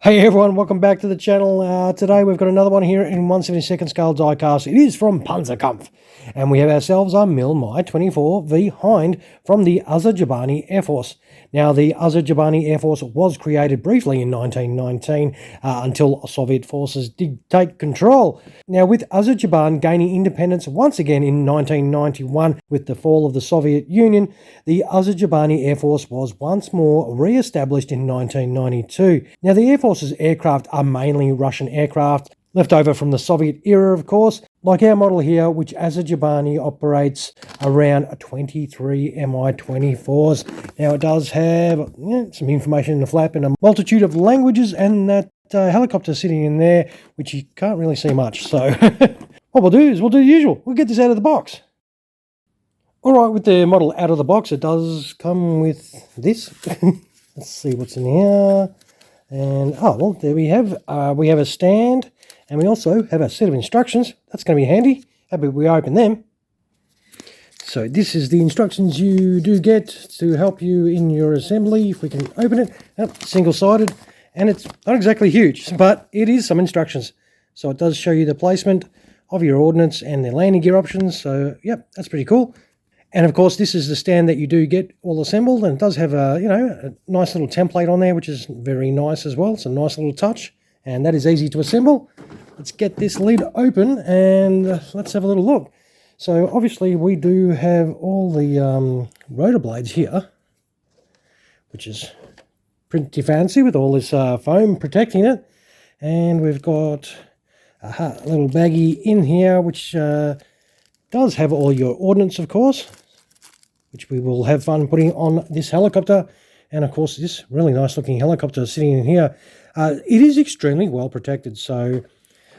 Hey everyone, welcome back to the channel. Today we've got another one here in 1/72 scale diecast. It is from Panzerkampf, and we have ourselves a Mil Mi-24 v Hind from the Azerbaijani Air Force. Now, the Azerbaijani Air Force was created briefly in 1919 until Soviet forces did take control. Now, with Azerbaijan gaining independence once again in 1991 with the fall of the Soviet Union, the Azerbaijani Air Force was once more re-established in 1992. Now, the Air Force's aircraft are mainly Russian aircraft, left over from the Soviet era, of course, like our model here, which Azerbaijani operates around 23 Mi-24s. Now, it does have some information in the flap in a multitude of languages, and that helicopter sitting in there, which you can't really see much. So what we'll do is we'll do the usual. We'll get this out of the box. All right, with the model out of the box, it does come with this. Let's see what's in here. And, oh, well, there we have a stand, and we also have a set of instructions. That's going to be handy. How about we open them? So this is the instructions you do get to help you in your assembly. If we can open it, single-sided, and it's not exactly huge, but it is some instructions. So it does show you the placement of your ordnance and the landing gear options. So, yep, that's pretty cool. And of course, this is the stand that you do get all assembled, and it does have a nice little template on there, which is very nice as well. It's a nice little touch, and that is easy to assemble. Let's get this lid open and let's have a little look. So obviously we do have all the rotor blades here, which is pretty fancy with all this foam protecting it. And we've got a little baggie in here, which does have all your ordnance, of course, which we will have fun putting on this helicopter. And of course, this really nice looking helicopter sitting in here, it is extremely well protected, so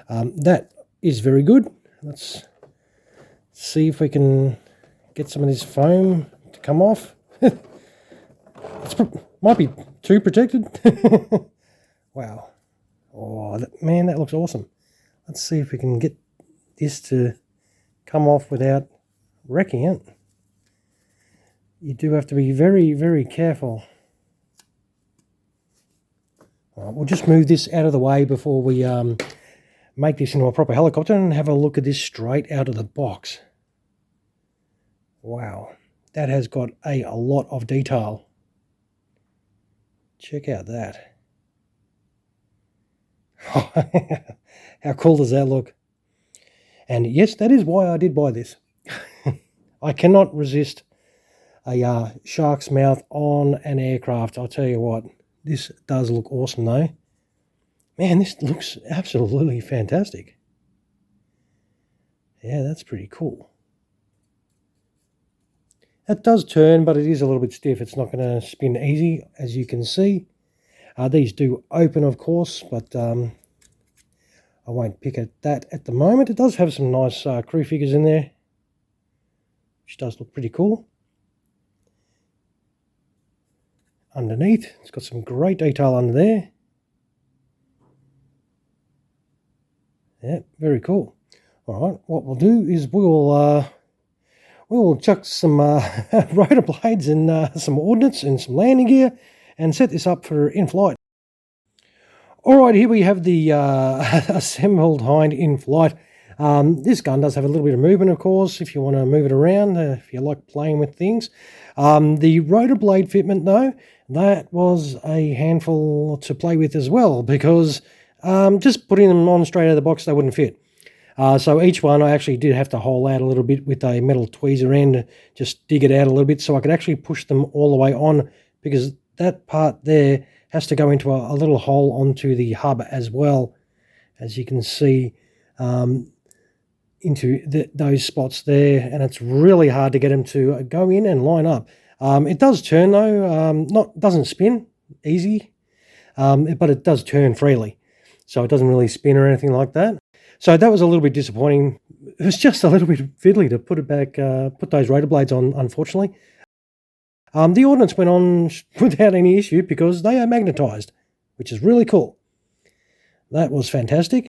that is very good. Let's see if we can get some of this foam to come off. Might be too protected. Wow. Oh, man, that looks awesome. Let's see if we can get this to come off without wrecking it. You do have to be very, very careful. All right, we'll just move this out of the way before we make this into a proper helicopter and have a look at this straight out of the box. Wow, that has got a lot of detail. Check out that. How cool does that look? And yes, that is why I did buy this. I cannot resist a shark's mouth on an aircraft. I'll tell you what, this does look awesome though. Man, this looks absolutely fantastic. Yeah, that's pretty cool. It does turn, but it is a little bit stiff. It's not going to spin easy, as you can see. These do open, of course, but I won't pick at that at the moment. It does have some nice crew figures in there, which does look pretty cool. Underneath, it's got some great detail under there. Yeah, very cool. All right, what we'll do is we will chuck some rotor blades and some ordnance and some landing gear and set this up for in-flight. All right, here we have the assembled Hind in flight. This gun does have a little bit of movement, of course, if you want to move it around, if you like playing with things. The rotor blade fitment, though, that was a handful to play with as well, because just putting them on straight out of the box, they wouldn't fit. So each one I actually did have to hole out a little bit with a metal tweezer end, just dig it out a little bit so I could actually push them all the way on, because that part there has to go into a little hole onto the hub as well, as you can see, into those spots there, and it's really hard to get them to go in and line up. It does turn though, doesn't spin easy, but it does turn freely, so it doesn't really spin or anything like that. So that was a little bit disappointing. It was just a little bit fiddly to put it back, put those rotor blades on, unfortunately. The ordnance went on without any issue because they are magnetized, which is really cool. That was fantastic.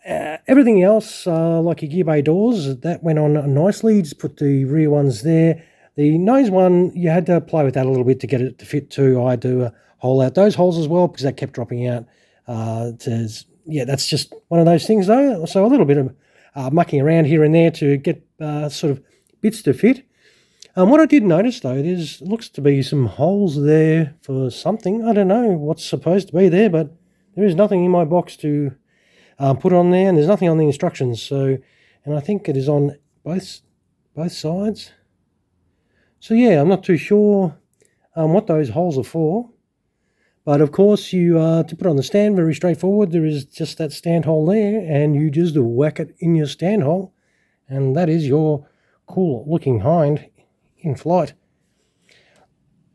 Everything else, like your gear bay doors, that went on nicely. Just put the rear ones there. The nose one, you had to play with that a little bit to get it to fit too. I had to hole out those holes as well because that kept dropping out. Yeah, that's just one of those things though. So a little bit of mucking around here and there to get sort of bits to fit. What I did notice though, looks to be some holes there for something. I don't know what's supposed to be there, but there is nothing in my box to put on there, and there's nothing on the instructions. So, and I think it is on both sides. So yeah, I'm not too sure what those holes are for. But of course, you to put on the stand, very straightforward. There is just that stand hole there, and you just whack it in your stand hole, and that is your cool looking Hind in flight.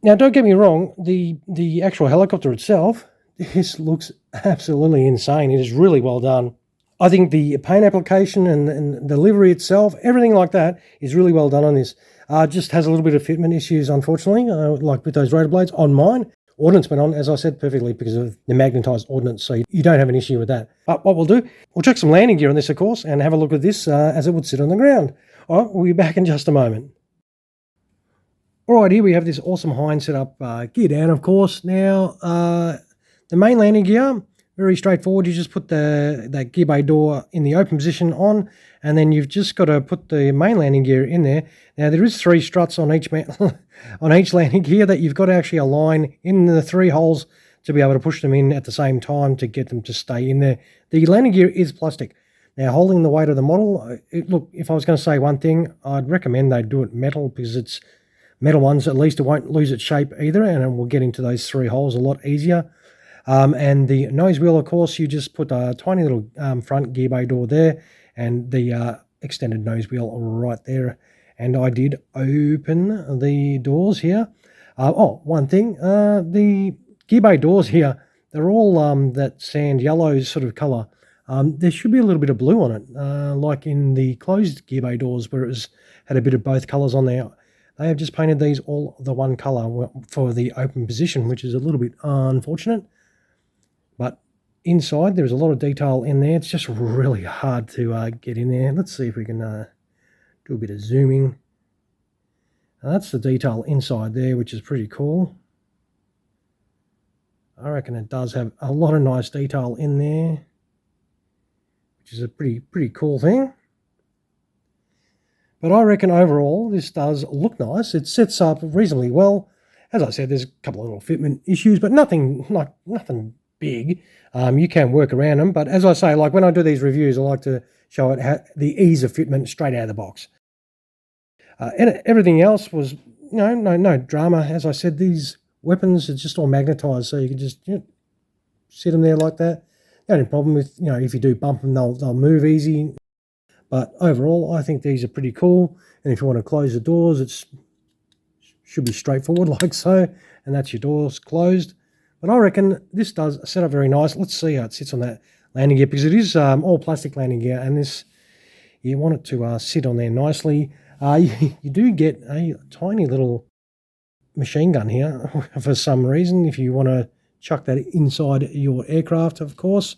Now, don't get me wrong, the actual helicopter itself, this looks absolutely insane. It is really well done. I think the paint application and the livery itself, everything like that is really well done on this. Just has a little bit of fitment issues, unfortunately, like with those rotor blades. On mine, ordnance went on, as I said, perfectly because of the magnetized ordnance, so you don't have an issue with that. But what we'll do, we'll check some landing gear on this, of course, and have a look at this as it would sit on the ground. All right, we'll be back in just a moment. All right, here we have this awesome Hind set up, gear down, of course. Now, the main landing gear, very straightforward. You just put that gear bay door in the open position on, and then you've just got to put the main landing gear in there. Now, there is 3 struts on each on each landing gear that you've got to actually align in the 3 holes to be able to push them in at the same time to get them to stay in there. The landing gear is plastic. Now, holding the weight of the model, look, if I was going to say one thing, I'd recommend they do it metal, because it's metal ones, at least it won't lose its shape either, and it will get into those 3 holes a lot easier. And the nose wheel, of course, you just put a tiny little front gear bay door there, and the extended nose wheel right there. And I did open the doors here. One thing, the gear bay doors here, they're all that sand yellow sort of colour. There should be a little bit of blue on it, like in the closed gear bay doors where it had a bit of both colours on there. They have just painted these all the one colour for the open position, which is a little bit unfortunate. But inside, there's a lot of detail in there. It's just really hard to get in there. Let's see if we can do a bit of zooming. That's the detail inside there, which is pretty cool. I reckon it does have a lot of nice detail in there, which is a pretty cool thing. But I reckon overall this does look nice. It sets up reasonably well. As I said, there's a couple of little fitment issues, but nothing big. You can work around them. But as I say, like when I do these reviews, I like to show it the ease of fitment straight out of the box. And everything else was, no drama. As I said, these weapons are just all magnetized, so you can just sit them there like that. The only problem with, if you do bump them, they'll move easy. But overall, I think these are pretty cool. And if you want to close the doors, it should be straightforward like so. And that's your doors closed. But I reckon this does set up very nice. Let's see how it sits on that landing gear, because it is all plastic landing gear. And this, you want it to sit on there nicely. You do get a tiny little machine gun here for some reason. If you want to chuck that inside your aircraft, of course,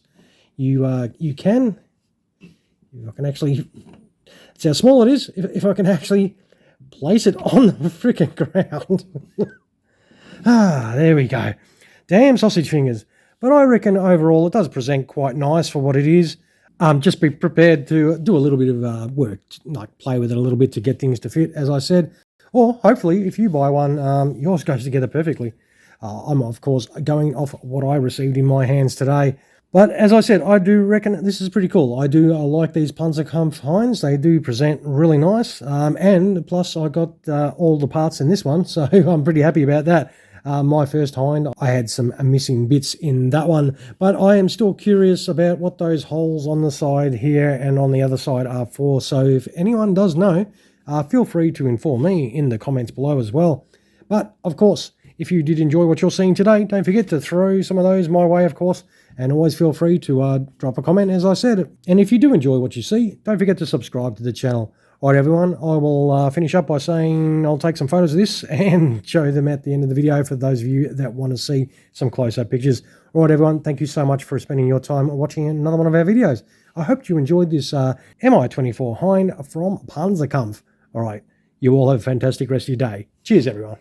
you can. If I can actually, that's how small it is, if I can actually place it on the freaking ground. There we go. Damn sausage fingers. But I reckon overall it does present quite nice for what it is. Just be prepared to do a little bit of work, like play with it a little bit to get things to fit, as I said. Or hopefully, if you buy one, yours goes together perfectly. I'm, of course, going off what I received in my hands today. But as I said, I do reckon this is pretty cool. I like these Panzerkampf Hinds. They do present really nice. And plus, I got all the parts in this one, so I'm pretty happy about that. My first Hind, I had some missing bits in that one, but I am still curious about what those holes on the side here and on the other side are for. So if anyone does know, feel free to inform me in the comments below as well. But of course, if you did enjoy what you're seeing today, don't forget to throw some of those my way, of course, and always feel free to drop a comment, as I said. And if you do enjoy what you see, don't forget to subscribe to the channel. All right, everyone, I will finish up by saying I'll take some photos of this and show them at the end of the video for those of you that want to see some close-up pictures. All right, everyone, thank you so much for spending your time watching another one of our videos. I hope you enjoyed this Mi-24 Hind from Panzerkampf. All right, You all have a fantastic rest of your day. Cheers, everyone.